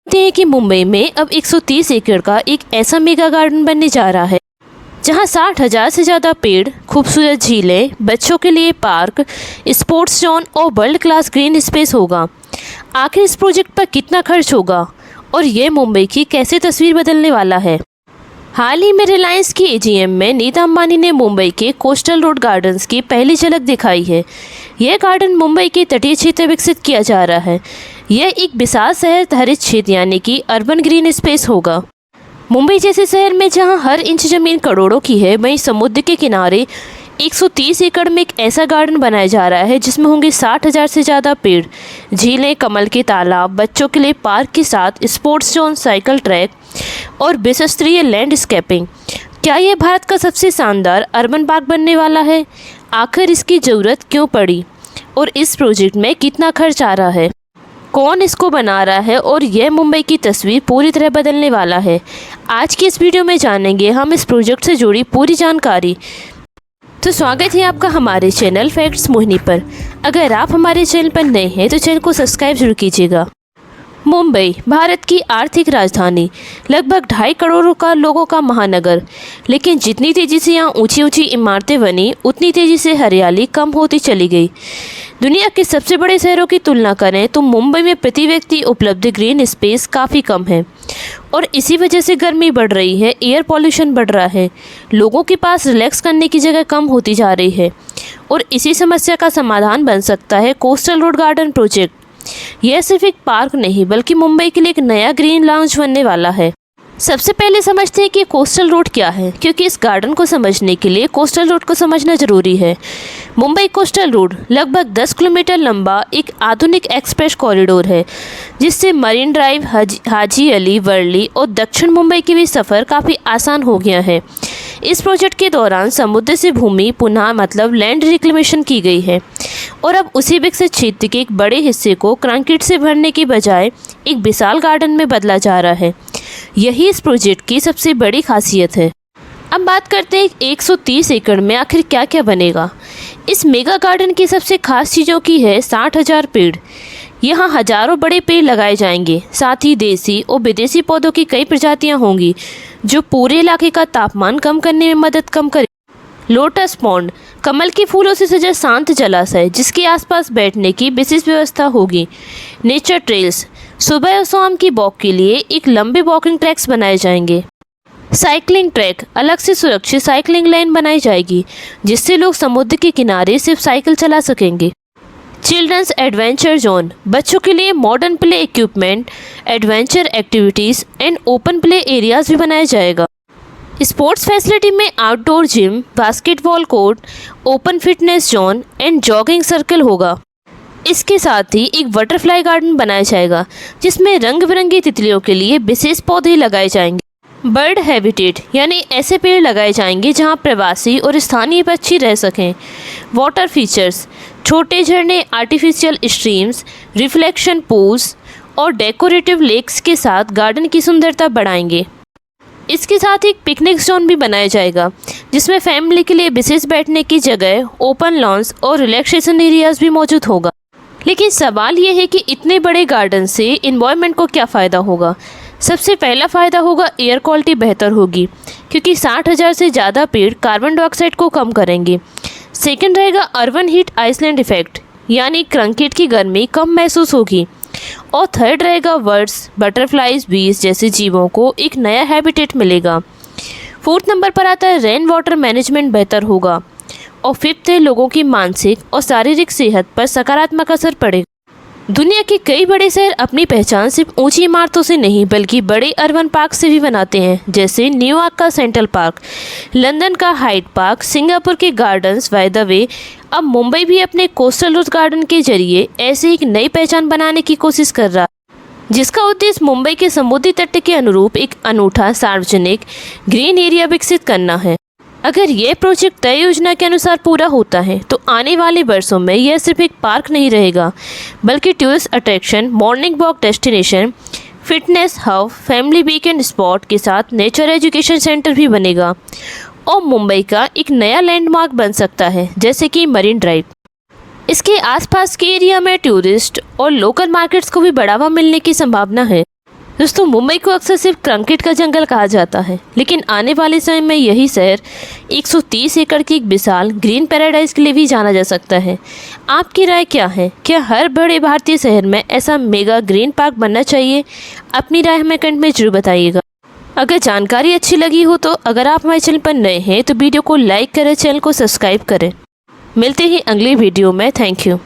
देखते हैं कि मुंबई में अब 130 एकड़ का एक ऐसा मेगा गार्डन बनने जा रहा है जहां 60,000 से ज़्यादा पेड़, खूबसूरत झीलें, बच्चों के लिए पार्क, स्पोर्ट्स जोन और वर्ल्ड क्लास ग्रीन स्पेस होगा। आखिर इस प्रोजेक्ट पर कितना खर्च होगा और ये मुंबई की कैसे तस्वीर बदलने वाला है? हाल ही में रिलायंस की एजीएम में नीता अंबानी ने मुंबई के कोस्टल रोड गार्डन्स की पहली झलक दिखाई है। यह गार्डन मुंबई के तटीय क्षेत्र में विकसित किया जा रहा है। यह एक विशाल शहर हरित क्षेत्र यानी कि अर्बन ग्रीन स्पेस होगा। मुंबई जैसे शहर में जहां हर इंच ज़मीन करोड़ों की है, वहीं समुद्र के किनारे 130 एकड़ में एक ऐसा गार्डन बनाया जा रहा है जिसमें होंगे 60,000 से ज़्यादा पेड़, झीलें, कमल के तालाब, बच्चों के लिए पार्क के साथ स्पोर्ट्स जोन, साइकिल ट्रैक और विशस्तरीय लैंडस्केपिंग। क्या यह भारत का सबसे शानदार अर्बन पार्क बनने वाला है? आखिर इसकी ज़रूरत क्यों पड़ी और इस प्रोजेक्ट में कितना खर्च आ रहा है? कौन इसको बना रहा है और यह मुंबई की तस्वीर पूरी तरह बदलने वाला है? आज की इस वीडियो में जानेंगे हम इस प्रोजेक्ट से जुड़ी पूरी जानकारी। तो स्वागत है आपका हमारे चैनल फैक्ट्स मोहिनी पर। अगर आप हमारे चैनल पर नए हैं तो चैनल को सब्सक्राइब जरूर कीजिएगा। मुंबई भारत की आर्थिक राजधानी, लगभग 2.5 करोड़ का लोगों का महानगर, लेकिन जितनी तेज़ी से यहाँ ऊंची ऊंची इमारतें बनी उतनी तेज़ी से हरियाली कम होती चली गई। दुनिया के सबसे बड़े शहरों की तुलना करें तो मुंबई में प्रति व्यक्ति उपलब्ध ग्रीन स्पेस काफ़ी कम है और इसी वजह से गर्मी बढ़ रही है, एयर पॉल्यूशन बढ़ रहा है, लोगों के पास रिलैक्स करने की जगह कम होती जा रही है और इसी समस्या का समाधान बन सकता है कोस्टल रोड गार्डन प्रोजेक्ट। यह सिर्फ एक पार्क नहीं बल्कि मुंबई के लिए एक नया ग्रीन लाउंज बनने वाला है। सबसे पहले समझते हैं कि कोस्टल रोड क्या है, क्योंकि इस गार्डन को समझने के लिए कोस्टल रोड को समझना जरूरी है। मुंबई कोस्टल रोड लगभग 10 किलोमीटर लंबा एक आधुनिक एक्सप्रेस कॉरिडोर है जिससे मरीन ड्राइव, हाजी अली, वर्ली और दक्षिण मुंबई के बीच सफ़र काफ़ी आसान हो गया है। इस प्रोजेक्ट के दौरान समुद्र से भूमि पुनः मतलब लैंड रिक्लेमेशन की गई है और अब उसी विकसित क्षेत्र के एक बड़े हिस्से को कंक्रीट से भरने की बजाय एक विशाल गार्डन में बदला जा रहा है। यही इस प्रोजेक्ट की सबसे बड़ी खासियत है। अब बात करते हैं 130 एकड़ में आखिर क्या क्या बनेगा। इस मेगा गार्डन की सबसे खास चीज़ों की है 60,000 पेड़। यहाँ हजारों बड़े पेड़ लगाए जाएंगे, साथ ही देसी और विदेशी पौधों की कई प्रजातियाँ होंगी जो पूरे इलाके का तापमान कम करने में मदद कम करे। लोटस पॉन्ड, कमल के फूलों से सजा शांत जलाशय जिसके आसपास बैठने की विशेष व्यवस्था होगी। नेचर ट्रेल्स, सुबह और शाम की वॉक के लिए एक लंबे वॉकिंग ट्रैक्स बनाए जाएंगे। साइकिलिंग ट्रैक, अलग से सुरक्षित साइकिलिंग लाइन बनाई जाएगी जिससे लोग समुद्र के किनारे सिर्फ साइकिल चला सकेंगे। चिल्ड्रंस एडवेंचर जोन, बच्चों के लिए modern play equipment, adventure activities and open play areas भी बनाया जाएगा। स्पोर्ट्स फैसिलिटी में outdoor gym, basketball court, open fitness zone and jogging circle होगा। इसके साथ ही एक बटरफ्लाई गार्डन बनाया जाएगा जिसमें रंग बिरंगी तितलियों के लिए विशेष पौधे लगाए जाएंगे। बर्ड हैबिटेट यानी ऐसे पेड़ लगाए जाएंगे जहां प्रवासी और स्थानीय पक्षी रह सकें। वाटर फीचर्स, छोटे झरने, आर्टिफिशियल स्ट्रीम्स, रिफ्लेक्शन पूल्स और डेकोरेटिव लेक्स के साथ गार्डन की सुंदरता बढ़ाएंगे। इसके साथ ही एक पिकनिक जोन भी बनाया जाएगा जिसमें फैमिली के लिए विशेष बैठने की जगह, ओपन लॉन्स और रिलैक्सेशन एरियाज भी मौजूद होगा। लेकिन सवाल ये है कि इतने बड़े गार्डन से एनवायरनमेंट को क्या फ़ायदा होगा? सबसे पहला फ़ायदा होगा एयर क्वालिटी बेहतर होगी क्योंकि 60,000 से ज़्यादा पेड़ कार्बन डाइऑक्साइड को कम करेंगे। सेकंड रहेगा अर्बन हीट आइसलैंड इफेक्ट, यानी कंक्रीट की गर्मी कम महसूस होगी। और थर्ड रहेगा बर्ड्स, बटरफ्लाइज, बीज जैसे जीवों को एक नया हैबिटेट मिलेगा। फोर्थ नंबर पर आता है रेन वाटर मैनेजमेंट बेहतर होगा और फिफ्थ है लोगों की मानसिक और शारीरिक सेहत पर सकारात्मक असर पड़ेगा। दुनिया के कई बड़े शहर अपनी पहचान सिर्फ ऊंची इमारतों से नहीं बल्कि बड़े अर्बन पार्क से भी बनाते हैं, जैसे न्यूयॉर्क का सेंट्रल पार्क, लंदन का हाइड पार्क, सिंगापुर के गार्डन्स। बाय द वे, अब मुंबई भी अपने कोस्टल रोड गार्डन के जरिए ऐसे एक नई पहचान बनाने की कोशिश कर रहा है जिसका उद्देश्य मुंबई के समुद्री तट के अनुरूप एक अनूठा सार्वजनिक ग्रीन एरिया विकसित करना है। अगर यह प्रोजेक्ट तय योजना के अनुसार पूरा होता है तो आने वाले वर्षों में यह सिर्फ एक पार्क नहीं रहेगा बल्कि tourist attraction, morning walk destination, fitness hub, family weekend spot के साथ नेचर एजुकेशन सेंटर भी बनेगा और मुंबई का एक नया लैंडमार्क बन सकता है जैसे कि मरीन ड्राइव। इसके आसपास के एरिया में टूरिस्ट और लोकल मार्केट्स को भी बढ़ावा मिलने की संभावना है। दोस्तों, मुंबई को अक्सर सिर्फ कंक्रीट का जंगल कहा जाता है, लेकिन आने वाले समय में यही शहर 130 एकड़ की एक विशाल ग्रीन पैराडाइज के लिए भी जाना जा सकता है। आपकी राय क्या है? क्या हर बड़े भारतीय शहर में ऐसा मेगा ग्रीन पार्क बनना चाहिए? अपनी राय हमें कमेंट में जरूर बताइएगा। अगर जानकारी अच्छी लगी हो तो अगर आप हमारे चैनल पर नए हैं तो वीडियो को लाइक करें, चैनल को सब्सक्राइब करें। मिलते हैं अगली वीडियो में। Thank you.